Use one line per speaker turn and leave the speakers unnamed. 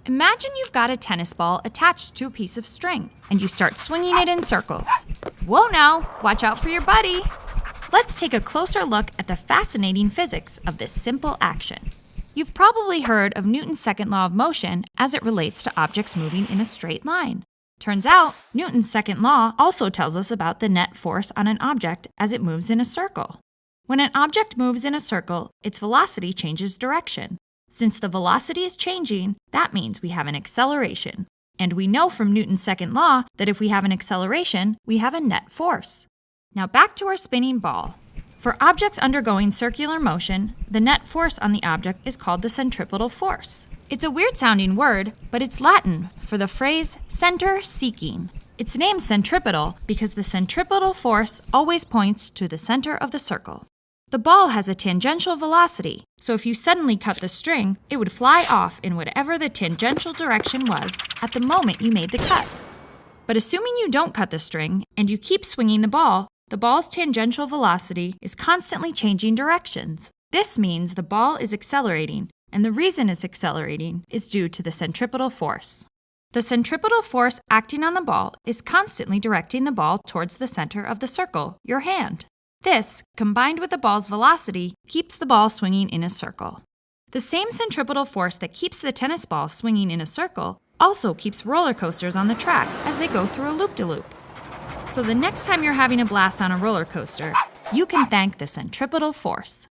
Imagine you've got a tennis ball attached to a piece of string, and you start swinging it in circles. Whoa now, watch out for your buddy. Let's take a closer look at the fascinating physics of this simple action. You've probably heard of Newton's second law of motion as it relates to objects moving in a straight line. Turns out, Newton's second law also tells us about the net force on an object as it moves in a circle. When an object moves in a circle, its velocity changes direction. Since the velocity is changing, that means we have an acceleration. And we know from Newton's second law that if we have an acceleration, we have a net force. Now back to our spinning ball. For objects undergoing circular motion, the net force on the object is called the centripetal force. It's a weird-sounding word, but it's Latin for the phrase center seeking. It's named centripetal because the centripetal force always points to the center of the circle. The ball has a tangential velocity, so if you suddenly cut the string, it would fly off in whatever the tangential direction was at the moment you made the cut. But assuming you don't cut the string and you keep swinging the ball's tangential velocity is constantly changing directions. This means the ball is accelerating, and the reason it's accelerating is due to the centripetal force. The centripetal force acting on the ball is constantly directing the ball towards the center of the circle, your hand. This, combined with the ball's velocity, keeps the ball swinging in a circle. The same centripetal force that keeps the tennis ball swinging in a circle also keeps roller coasters on the track as they go through a loop-de-loop. So the next time you're having a blast on a roller coaster, you can thank the centripetal force.